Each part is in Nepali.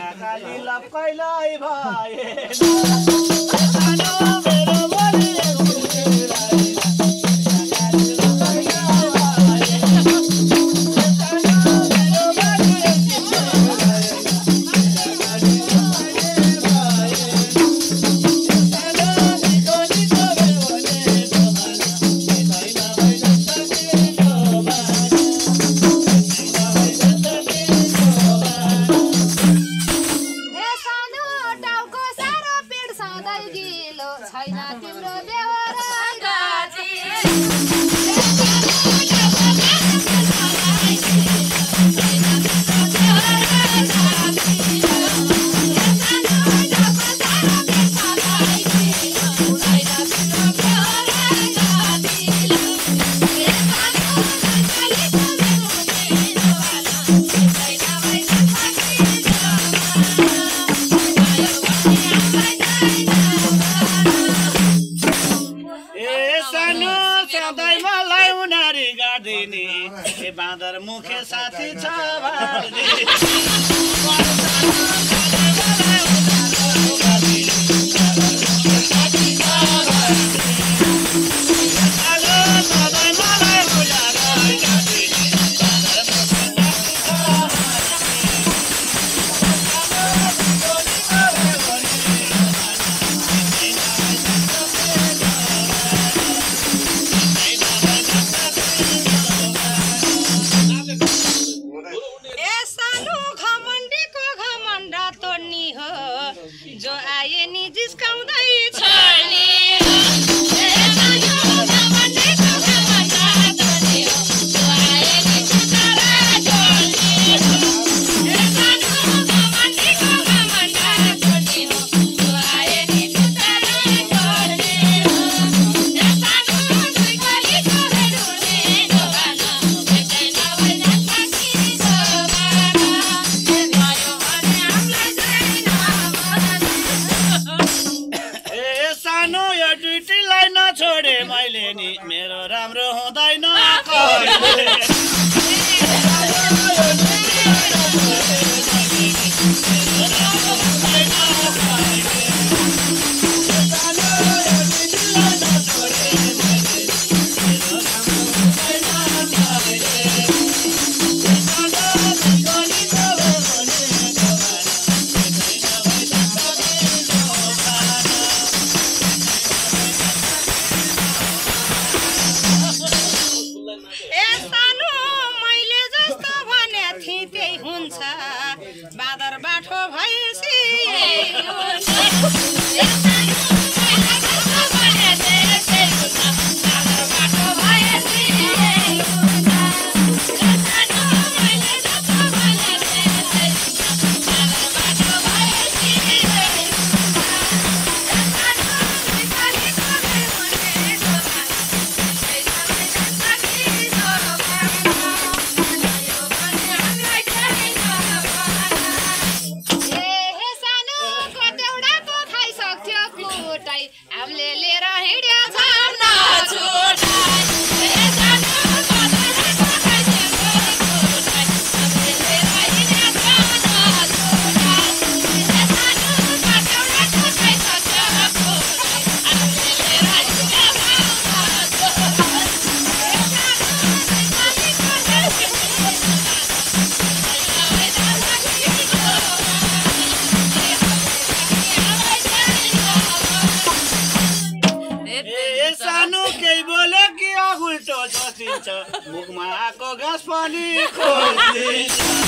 काली लपकैलाई भए सानो मेरो बाँदर मुखे साथी छ मेरो राम्रो हुँदैन बादर बाठो भएसी मुखमा आको घाँस पनि खोज्दिन्छ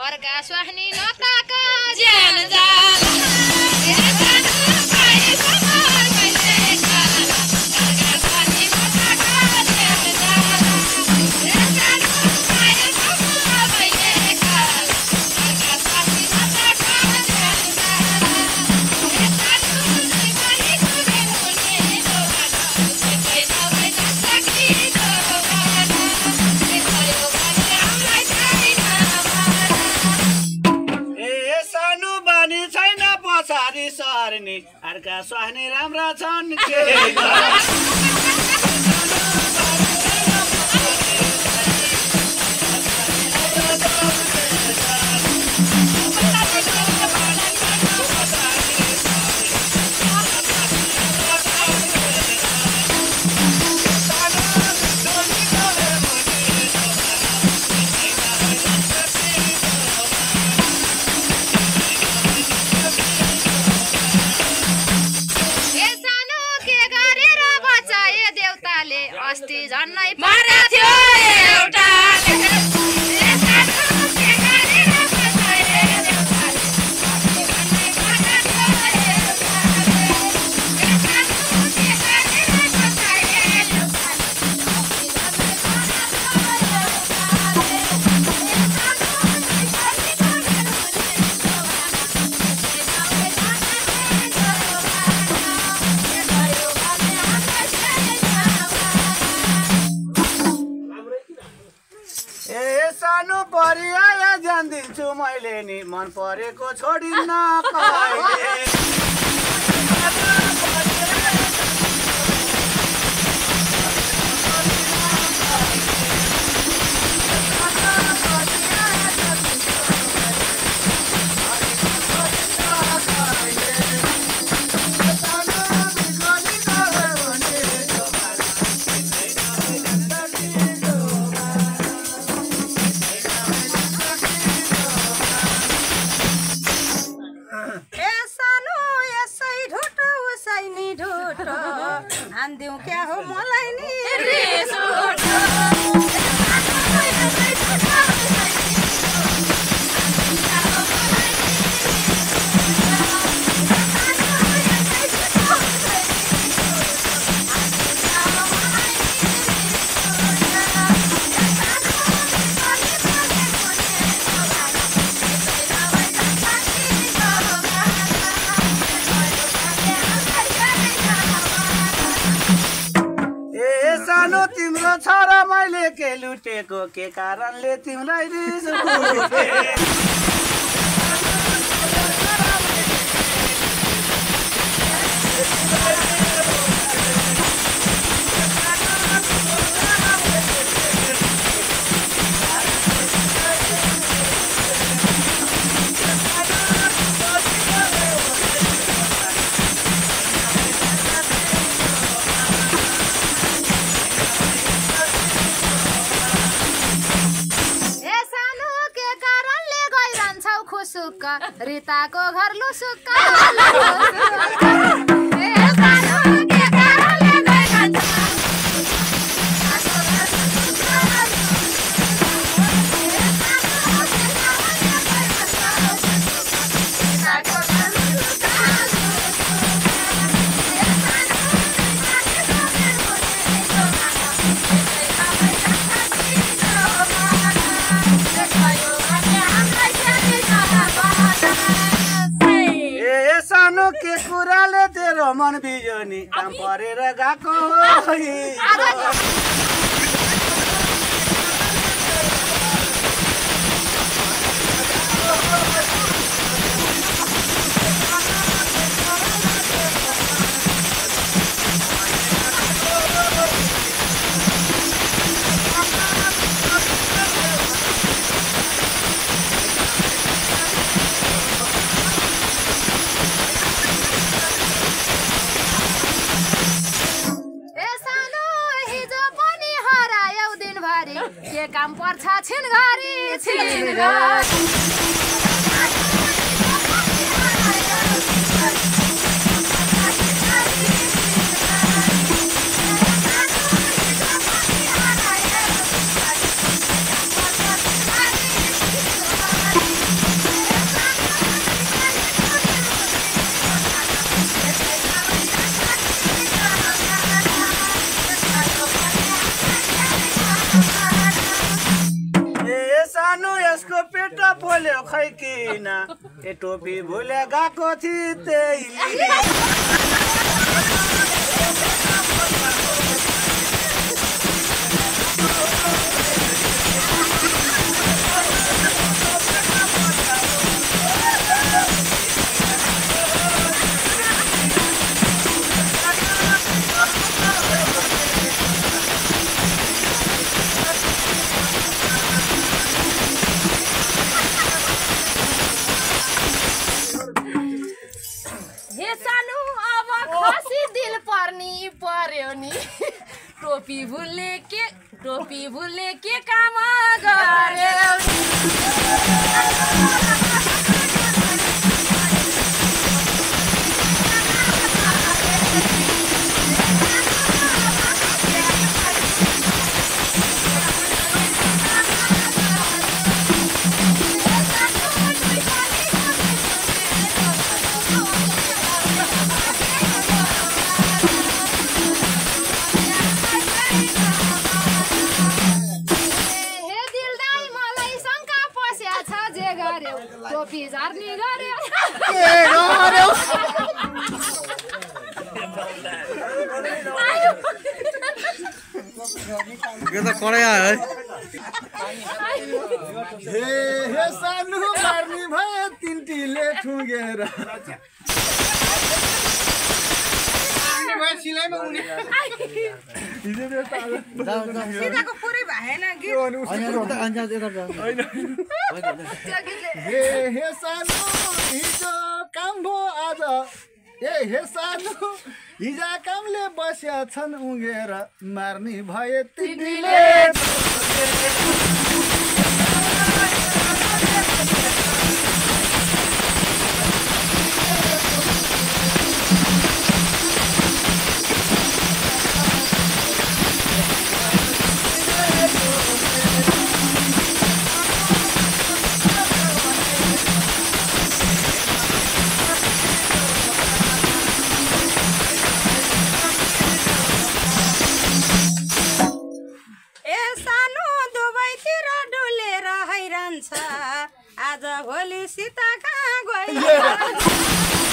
अर्का स्वाहनी नताका ज्यान जाला नि अर्का स्वास्नी राम्रा छन् के अस्ति झन्नै पर्दा थियो एउटा सानो परिया ध्यान दिन्छु मैले नि मन परेको छोडिन्न कहिले हान्दिउँ क्या हो मलाई नि तिम्रो छ र मैले के लुटेको के कारणले तिमीलाई रिस उठे रिताको घर लुसुक्क के कुराले तेरो मन बिजोनी काम परेर गएको के काम पर्छ छिनघरी छिनघरी यसको पेट पोल्यो खै किन ए टोपी भुले गएको थिए त्यही टोपी भुल्ने के काम गर्यो टोपी झार्ने गर्यो यो त कडै आयो है हे सानो मार्ने भयो तिनटीले ठुगेर सिधाको पुरै भएन कि हे सानो हिजो काम भो आज हे सानो हिजो कामले बस्या छन् उगेर मार्ने भए तिमीले आज भोलि सीता कहाँ गयो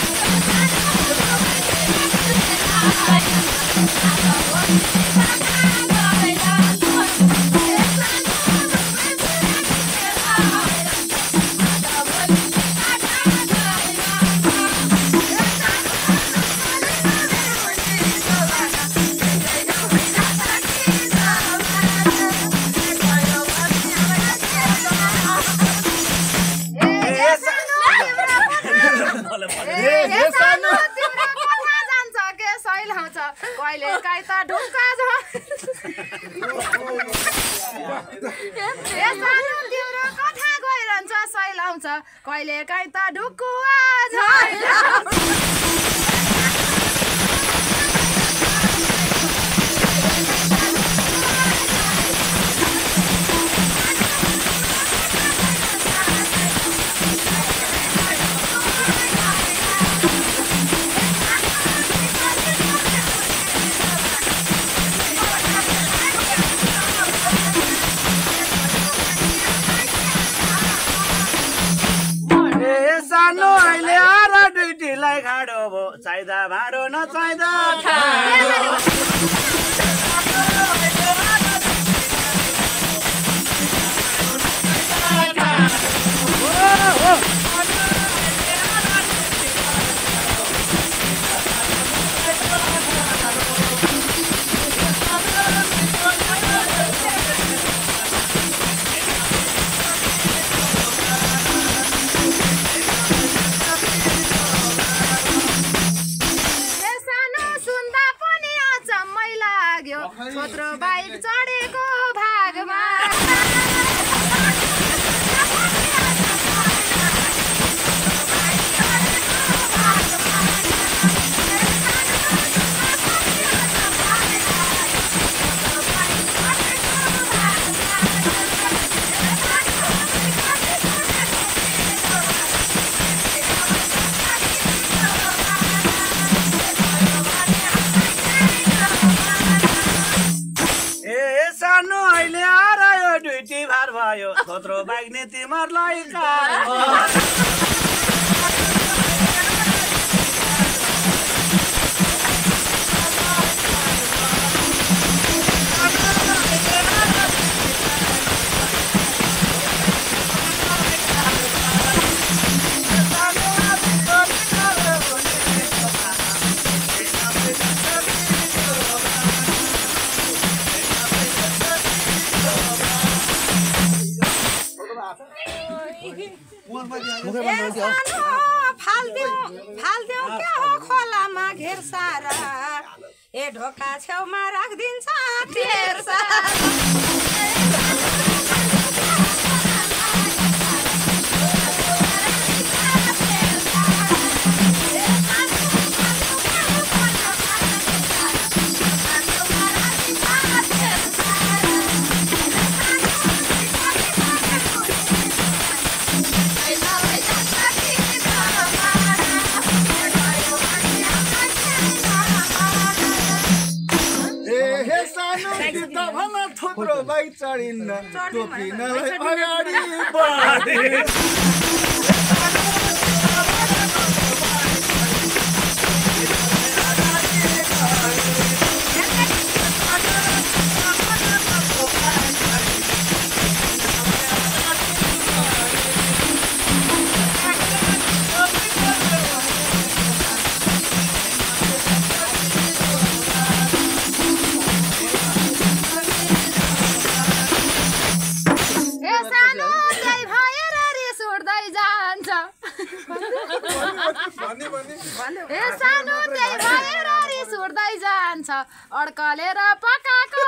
कहिले काहीँ त ढुक्का छ तिम्रो कथा गइरहन्छ सैलाउँछ कहिले काहीँ त ढुकुवा छ चाहिँदा भाँडो नचाहिँदा छोत्रो बाइक चढेको भागमा भयो छोत्रो बाइक ने तिमीहरूलाई कार फाल्देऊ क्या हो खोलामा घेर सारा ए ढोका छेउमा राखिदिन्छ तेर सानो थोत्रो बाइक चढिन्न टोपिनलाई अगाडि बढे अड्कलेर पकाएको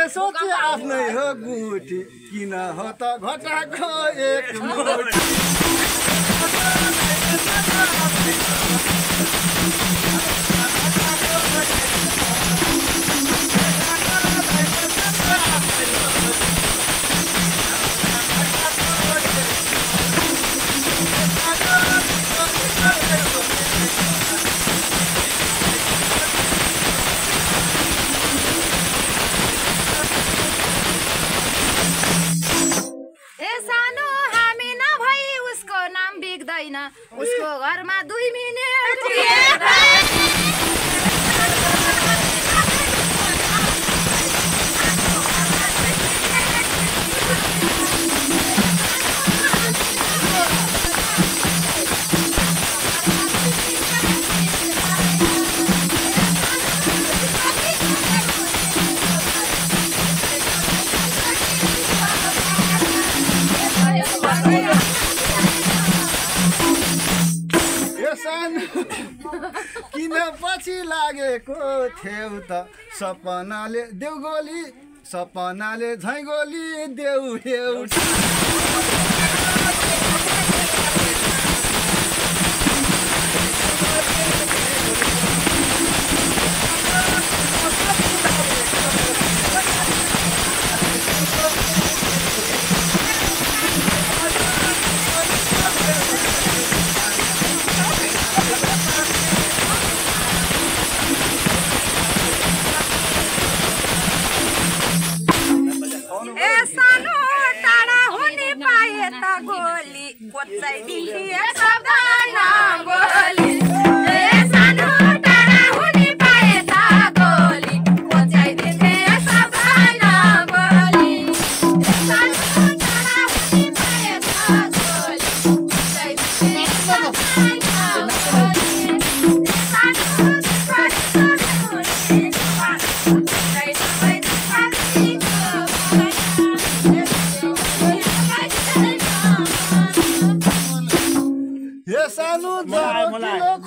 सोचे आफ्नै हो गुठी किन हो त घटाको एक मुठी उसको घरमा 2 मिनेट किन पछि लागेको थियौ त सपनाले देउगोली सपनाले झैगोली देउ एउटा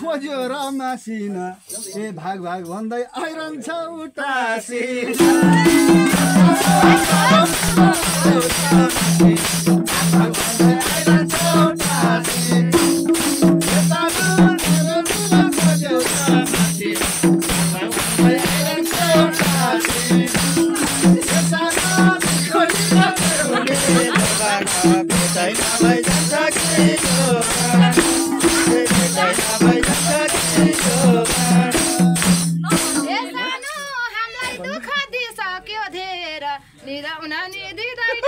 खोज्यो र मासिना ए भाग भाग भन्दै आइरहन्छ उटासी दिँदैन